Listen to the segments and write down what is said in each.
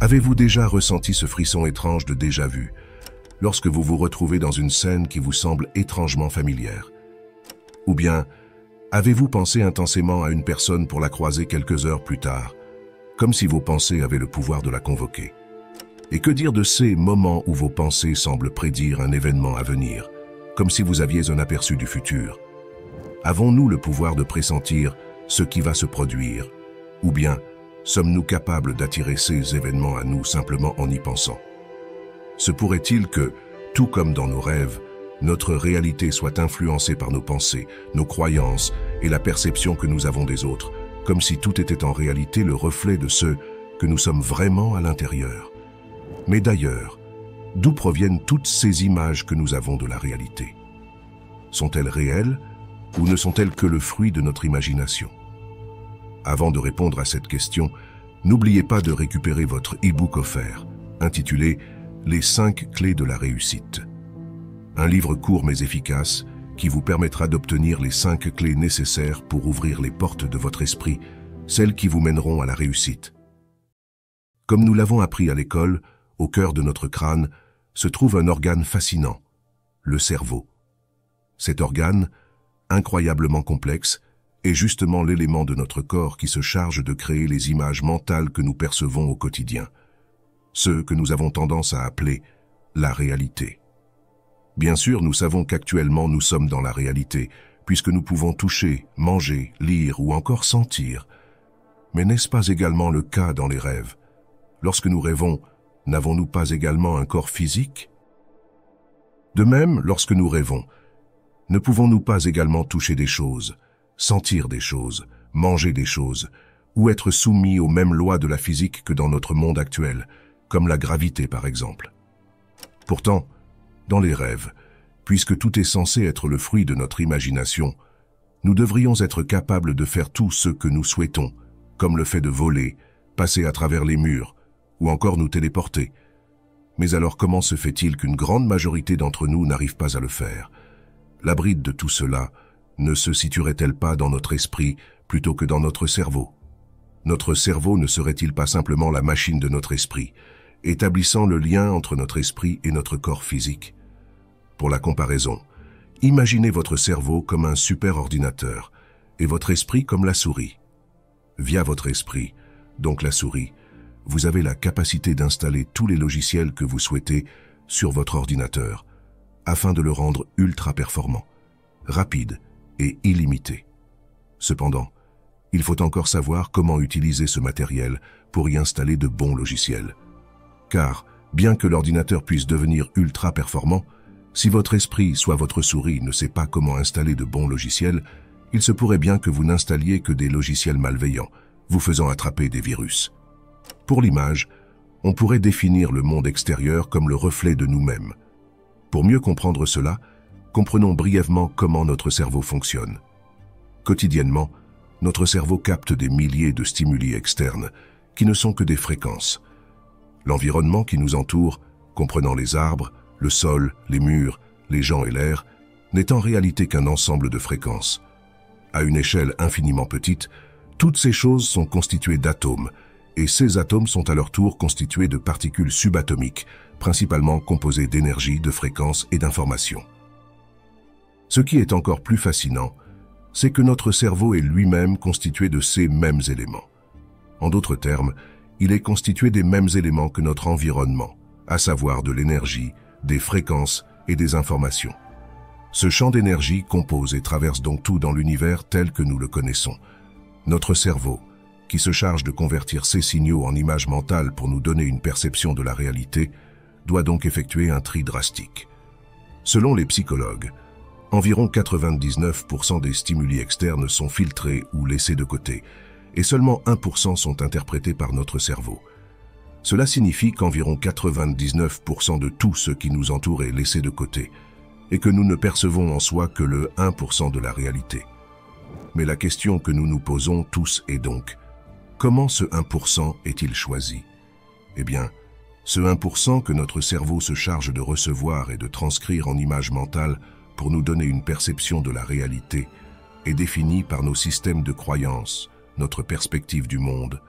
Avez-vous déjà ressenti ce frisson étrange de déjà-vu, lorsque vous vous retrouvez dans une scène qui vous semble étrangement familière? Ou bien, avez-vous pensé intensément à une personne pour la croiser quelques heures plus tard, comme si vos pensées avaient le pouvoir de la convoquer? Et que dire de ces moments où vos pensées semblent prédire un événement à venir, comme si vous aviez un aperçu du futur? Avons-nous le pouvoir de pressentir ce qui va se produire? Ou bien, sommes-nous capables d'attirer ces événements à nous simplement en y pensant? Se pourrait-il que, tout comme dans nos rêves, notre réalité soit influencée par nos pensées, nos croyances et la perception que nous avons des autres, comme si tout était en réalité le reflet de ce que nous sommes vraiment à l'intérieur? Mais d'ailleurs, d'où proviennent toutes ces images que nous avons de la réalité? Sont-elles réelles ou ne sont-elles que le fruit de notre imagination? Avant de répondre à cette question, n'oubliez pas de récupérer votre e-book offert, intitulé « Les 5 clés de la réussite ». Un livre court mais efficace qui vous permettra d'obtenir les 5 clés nécessaires pour ouvrir les portes de votre esprit, celles qui vous mèneront à la réussite. Comme nous l'avons appris à l'école, au cœur de notre crâne se trouve un organe fascinant, le cerveau. Cet organe, incroyablement complexe, est justement l'élément de notre corps qui se charge de créer les images mentales que nous percevons au quotidien, ce que nous avons tendance à appeler la réalité. Bien sûr, nous savons qu'actuellement nous sommes dans la réalité, puisque nous pouvons toucher, manger, lire ou encore sentir. Mais n'est-ce pas également le cas dans les rêves? Lorsque nous rêvons, n'avons-nous pas également un corps physique? De même, lorsque nous rêvons, ne pouvons-nous pas également toucher des choses, sentir des choses, manger des choses, ou être soumis aux mêmes lois de la physique que dans notre monde actuel, comme la gravité par exemple? Pourtant, dans les rêves, puisque tout est censé être le fruit de notre imagination, nous devrions être capables de faire tout ce que nous souhaitons, comme le fait de voler, passer à travers les murs, ou encore nous téléporter. Mais alors comment se fait-il qu'une grande majorité d'entre nous n'arrive pas à le faire? La bride de tout cela ne se situerait-elle pas dans notre esprit plutôt que dans notre cerveau? Notre cerveau ne serait-il pas simplement la machine de notre esprit, établissant le lien entre notre esprit et notre corps physique? Pour la comparaison, imaginez votre cerveau comme un super ordinateur et votre esprit comme la souris. Via votre esprit, donc la souris, vous avez la capacité d'installer tous les logiciels que vous souhaitez sur votre ordinateur, afin de le rendre ultra performant, rapide et illimité. Cependant, il faut encore savoir comment utiliser ce matériel pour y installer de bons logiciels. Car, bien que l'ordinateur puisse devenir ultra performant, si votre esprit, soit votre souris, ne sait pas comment installer de bons logiciels, il se pourrait bien que vous n'installiez que des logiciels malveillants, vous faisant attraper des virus. Pour l'image, on pourrait définir le monde extérieur comme le reflet de nous-mêmes. Pour mieux comprendre cela, comprenons brièvement comment notre cerveau fonctionne. Quotidiennement, notre cerveau capte des milliers de stimuli externes qui ne sont que des fréquences. L'environnement qui nous entoure, comprenant les arbres, le sol, les murs, les gens et l'air, n'est en réalité qu'un ensemble de fréquences. À une échelle infiniment petite, toutes ces choses sont constituées d'atomes, et ces atomes sont à leur tour constitués de particules subatomiques, principalement composées d'énergie, de fréquences et d'informations. Ce qui est encore plus fascinant, c'est que notre cerveau est lui-même constitué de ces mêmes éléments. En d'autres termes, il est constitué des mêmes éléments que notre environnement, à savoir de l'énergie, des fréquences et des informations. Ce champ d'énergie compose et traverse donc tout dans l'univers tel que nous le connaissons. Notre cerveau, qui se charge de convertir ces signaux en images mentales pour nous donner une perception de la réalité, doit donc effectuer un tri drastique. Selon les psychologues, environ 99% des stimuli externes sont filtrés ou laissés de côté, et seulement 1% sont interprétés par notre cerveau. Cela signifie qu'environ 99% de tout ce qui nous entoure est laissé de côté, et que nous ne percevons en soi que le 1% de la réalité. Mais la question que nous nous posons tous est donc, comment ce 1% est-il choisi? Eh bien, ce 1% que notre cerveau se charge de recevoir et de transcrire en images mentales pour nous donner une perception de la réalité est défini par nos systèmes de croyances, notre perspective du monde,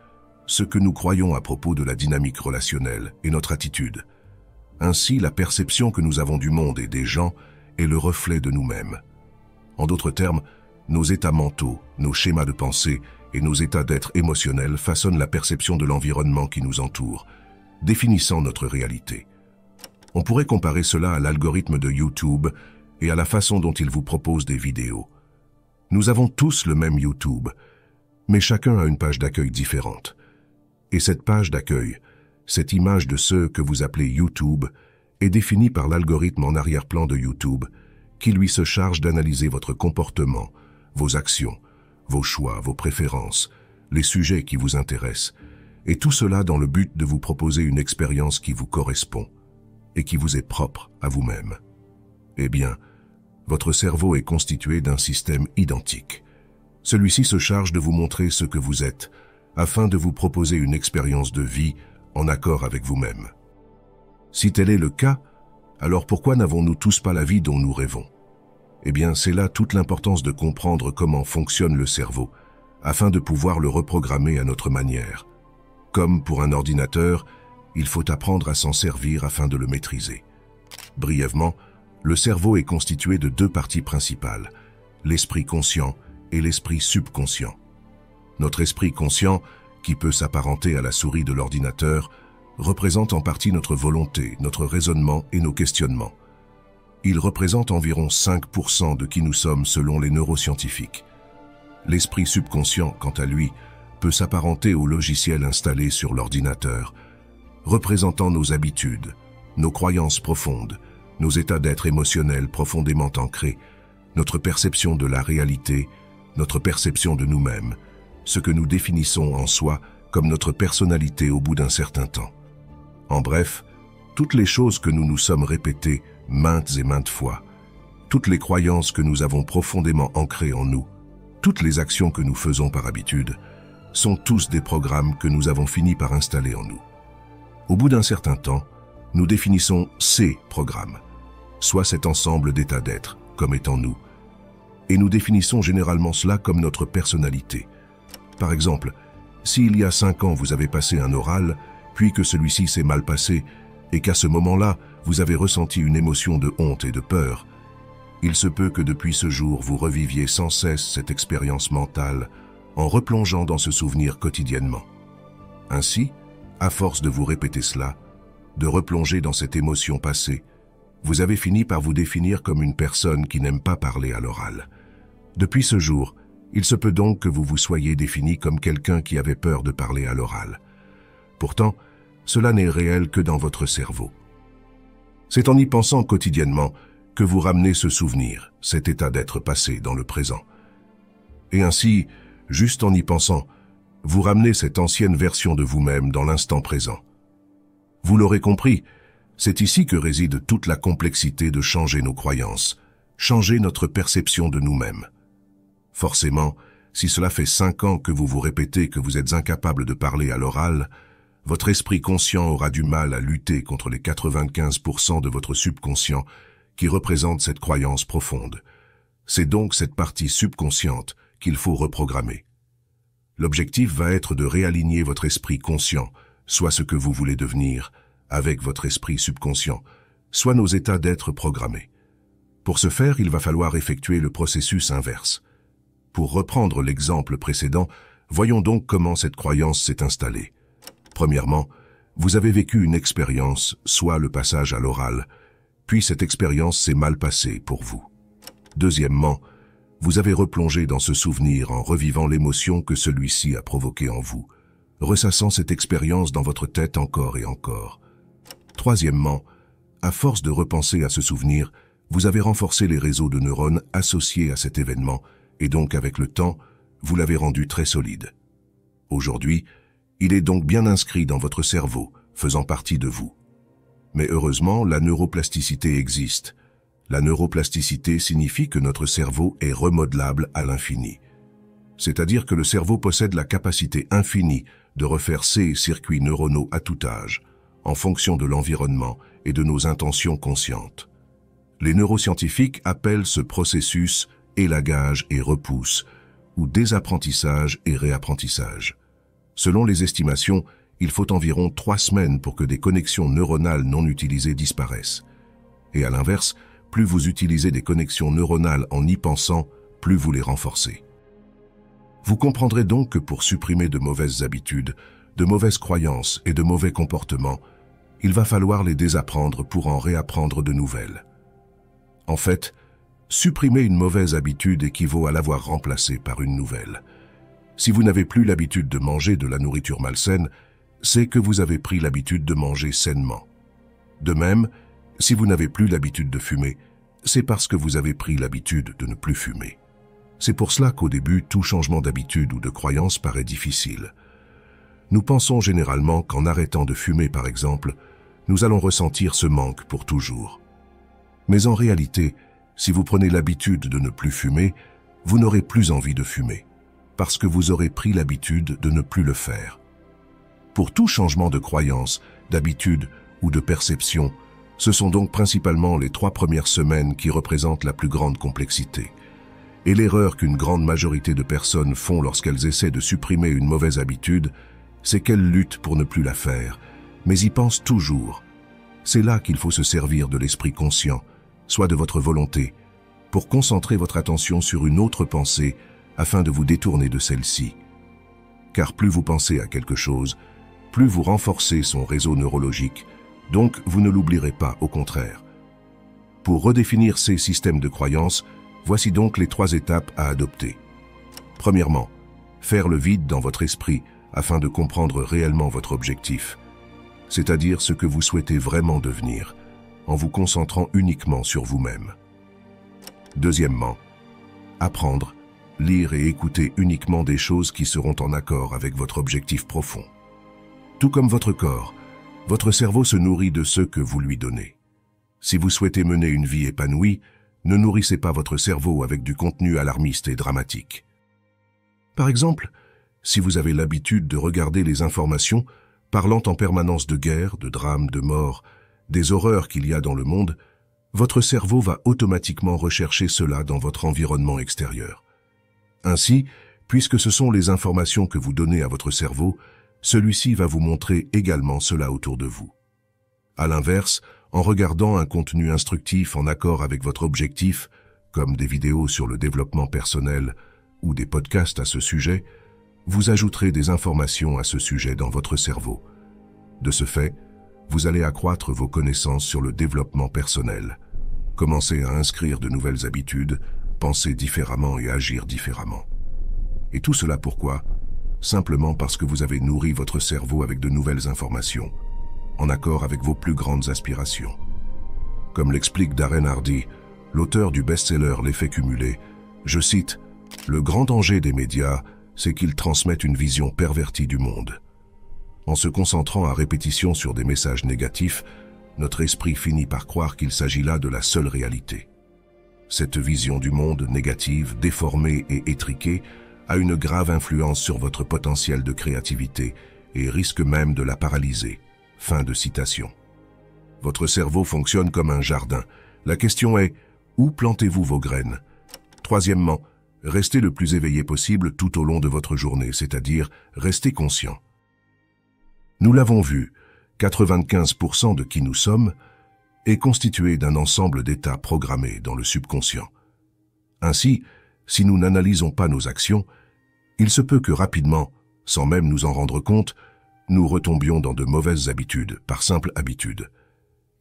ce que nous croyons à propos de la dynamique relationnelle et notre attitude. Ainsi, la perception que nous avons du monde et des gens est le reflet de nous-mêmes. En d'autres termes, nos états mentaux, nos schémas de pensée et nos états d'être émotionnels façonnent la perception de l'environnement qui nous entoure, définissant notre réalité. On pourrait comparer cela à l'algorithme de YouTube et à la façon dont il vous propose des vidéos. Nous avons tous le même YouTube, mais chacun a une page d'accueil différente. Et cette page d'accueil, cette image de ce que vous appelez YouTube, est définie par l'algorithme en arrière-plan de YouTube, qui lui se charge d'analyser votre comportement, vos actions, vos choix, vos préférences, les sujets qui vous intéressent, et tout cela dans le but de vous proposer une expérience qui vous correspond et qui vous est propre à vous-même. Eh bien, votre cerveau est constitué d'un système identique. Celui-ci se charge de vous montrer ce que vous êtes, afin de vous proposer une expérience de vie en accord avec vous-même. Si tel est le cas, alors pourquoi n'avons-nous tous pas la vie dont nous rêvons? Eh bien, c'est là toute l'importance de comprendre comment fonctionne le cerveau, afin de pouvoir le reprogrammer à notre manière. Comme pour un ordinateur, il faut apprendre à s'en servir afin de le maîtriser. Brièvement, le cerveau est constitué de deux parties principales, l'esprit conscient et l'esprit subconscient. Notre esprit conscient, qui peut s'apparenter à la souris de l'ordinateur, représente en partie notre volonté, notre raisonnement et nos questionnements. Il représente environ 5% de qui nous sommes selon les neuroscientifiques. L'esprit subconscient, quant à lui, peut s'apparenter au logiciel installé sur l'ordinateur, représentant nos habitudes, nos croyances profondes, nos états d'être émotionnels profondément ancrés, notre perception de la réalité, notre perception de nous-mêmes, ce que nous définissons en soi comme notre personnalité au bout d'un certain temps. En bref, toutes les choses que nous nous sommes répétées maintes et maintes fois, toutes les croyances que nous avons profondément ancrées en nous, toutes les actions que nous faisons par habitude, sont tous des programmes que nous avons fini par installer en nous. Au bout d'un certain temps, nous définissons ces programmes, soit cet ensemble d'états d'être, comme étant nous, et nous définissons généralement cela comme notre personnalité. Par exemple, si il y a 5 ans vous avez passé un oral, puis que celui-ci s'est mal passé, et qu'à ce moment-là, vous avez ressenti une émotion de honte et de peur, il se peut que depuis ce jour vous reviviez sans cesse cette expérience mentale en replongeant dans ce souvenir quotidiennement. Ainsi, à force de vous répéter cela, de replonger dans cette émotion passée, vous avez fini par vous définir comme une personne qui n'aime pas parler à l'oral. Depuis ce jour, il se peut donc que vous vous soyez défini comme quelqu'un qui avait peur de parler à l'oral. Pourtant, cela n'est réel que dans votre cerveau. C'est en y pensant quotidiennement que vous ramenez ce souvenir, cet état d'être passé dans le présent. Et ainsi, juste en y pensant, vous ramenez cette ancienne version de vous-même dans l'instant présent. Vous l'aurez compris, c'est ici que réside toute la complexité de changer nos croyances, changer notre perception de nous-mêmes. Forcément, si cela fait 5 ans que vous vous répétez que vous êtes incapable de parler à l'oral, votre esprit conscient aura du mal à lutter contre les 95% de votre subconscient qui représente cette croyance profonde. C'est donc cette partie subconsciente qu'il faut reprogrammer. L'objectif va être de réaligner votre esprit conscient, soit ce que vous voulez devenir, avec votre esprit subconscient, soit nos états d'être programmés. Pour ce faire, il va falloir effectuer le processus inverse. Pour reprendre l'exemple précédent, voyons donc comment cette croyance s'est installée. Premièrement, vous avez vécu une expérience, soit le passage à l'oral, puis cette expérience s'est mal passée pour vous. Deuxièmement, vous avez replongé dans ce souvenir en revivant l'émotion que celui-ci a provoquée en vous, ressassant cette expérience dans votre tête encore et encore. Troisièmement, à force de repenser à ce souvenir, vous avez renforcé les réseaux de neurones associés à cet événement, et donc avec le temps, vous l'avez rendu très solide. Aujourd'hui, il est donc bien inscrit dans votre cerveau, faisant partie de vous. Mais heureusement, la neuroplasticité existe. La neuroplasticité signifie que notre cerveau est remodelable à l'infini. C'est-à-dire que le cerveau possède la capacité infinie de refaire ses circuits neuronaux à tout âge, en fonction de l'environnement et de nos intentions conscientes. Les neuroscientifiques appellent ce processus élagage et repousse, ou désapprentissage et réapprentissage. Selon les estimations, il faut environ 3 semaines pour que des connexions neuronales non utilisées disparaissent. Et à l'inverse, plus vous utilisez des connexions neuronales en y pensant, plus vous les renforcez. Vous comprendrez donc que pour supprimer de mauvaises habitudes, de mauvaises croyances et de mauvais comportements, il va falloir les désapprendre pour en réapprendre de nouvelles. En fait, supprimer une mauvaise habitude équivaut à l'avoir remplacée par une nouvelle. Si vous n'avez plus l'habitude de manger de la nourriture malsaine, c'est que vous avez pris l'habitude de manger sainement. De même, si vous n'avez plus l'habitude de fumer, c'est parce que vous avez pris l'habitude de ne plus fumer. C'est pour cela qu'au début, tout changement d'habitude ou de croyance paraît difficile. Nous pensons généralement qu'en arrêtant de fumer, par exemple, nous allons ressentir ce manque pour toujours. Mais en réalité, si vous prenez l'habitude de ne plus fumer, vous n'aurez plus envie de fumer, parce que vous aurez pris l'habitude de ne plus le faire. Pour tout changement de croyance, d'habitude ou de perception, ce sont donc principalement les 3 premières semaines qui représentent la plus grande complexité. Et l'erreur qu'une grande majorité de personnes font lorsqu'elles essaient de supprimer une mauvaise habitude, c'est qu'elles luttent pour ne plus la faire, mais y pensent toujours. C'est là qu'il faut se servir de l'esprit conscient, soit de votre volonté, pour concentrer votre attention sur une autre pensée afin de vous détourner de celle-ci. Car plus vous pensez à quelque chose, plus vous renforcez son réseau neurologique, donc vous ne l'oublierez pas, au contraire. Pour redéfinir ces systèmes de croyances, voici donc les 3 étapes à adopter. Premièrement, faire le vide dans votre esprit afin de comprendre réellement votre objectif, c'est-à-dire ce que vous souhaitez vraiment devenir, en vous concentrant uniquement sur vous-même. Deuxièmement, apprendre, lire et écouter uniquement des choses qui seront en accord avec votre objectif profond. Tout comme votre corps, votre cerveau se nourrit de ce que vous lui donnez. Si vous souhaitez mener une vie épanouie, ne nourrissez pas votre cerveau avec du contenu alarmiste et dramatique. Par exemple, si vous avez l'habitude de regarder les informations parlant en permanence de guerre, de drames, de morts, des horreurs qu'il y a dans le monde, votre cerveau va automatiquement rechercher cela dans votre environnement extérieur. Ainsi, puisque ce sont les informations que vous donnez à votre cerveau, celui-ci va vous montrer également cela autour de vous. À l'inverse, en regardant un contenu instructif en accord avec votre objectif, comme des vidéos sur le développement personnel ou des podcasts à ce sujet, vous ajouterez des informations à ce sujet dans votre cerveau. De ce fait, vous allez accroître vos connaissances sur le développement personnel, commencer à inscrire de nouvelles habitudes, penser différemment et agir différemment. Et tout cela pourquoi ? Simplement parce que vous avez nourri votre cerveau avec de nouvelles informations, en accord avec vos plus grandes aspirations. Comme l'explique Darren Hardy, l'auteur du best-seller L'effet cumulé, je cite, « Le grand danger des médias, c'est qu'ils transmettent une vision pervertie du monde. En se concentrant à répétition sur des messages négatifs, notre esprit finit par croire qu'il s'agit là de la seule réalité. Cette vision du monde négative, déformée et étriquée, a une grave influence sur votre potentiel de créativité et risque même de la paralyser. » Fin de citation. Votre cerveau fonctionne comme un jardin. La question est, où plantez-vous vos graines? Troisièmement, restez le plus éveillé possible tout au long de votre journée, c'est-à-dire restez conscient. Nous l'avons vu, 95% de qui nous sommes est constitué d'un ensemble d'états programmés dans le subconscient. Ainsi, si nous n'analysons pas nos actions, il se peut que rapidement, sans même nous en rendre compte, nous retombions dans de mauvaises habitudes, par simple habitude.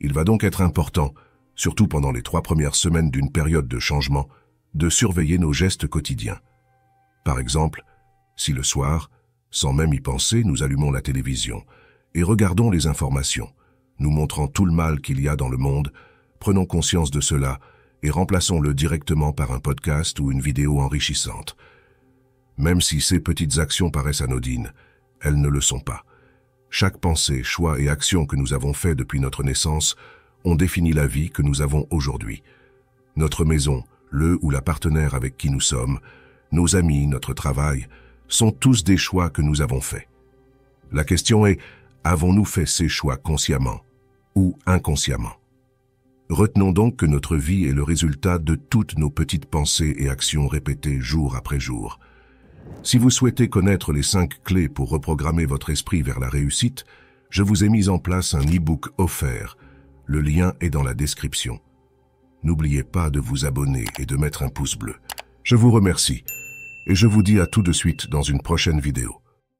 Il va donc être important, surtout pendant les 3 premières semaines d'une période de changement, de surveiller nos gestes quotidiens. Par exemple, si le soir, sans même y penser, nous allumons la télévision et regardons les informations, nous montrant tout le mal qu'il y a dans le monde, prenons conscience de cela et remplaçons-le directement par un podcast ou une vidéo enrichissante. Même si ces petites actions paraissent anodines, elles ne le sont pas. Chaque pensée, choix et action que nous avons fait depuis notre naissance ont défini la vie que nous avons aujourd'hui. Notre maison, le ou la partenaire avec qui nous sommes, nos amis, notre travail, sont tous des choix que nous avons faits. La question est, avons-nous fait ces choix consciemment ou inconsciemment? Retenons donc que notre vie est le résultat de toutes nos petites pensées et actions répétées jour après jour. Si vous souhaitez connaître les 5 clés pour reprogrammer votre esprit vers la réussite, je vous ai mis en place un e-book offert. Le lien est dans la description. N'oubliez pas de vous abonner et de mettre un pouce bleu. Je vous remercie et je vous dis à tout de suite dans une prochaine vidéo.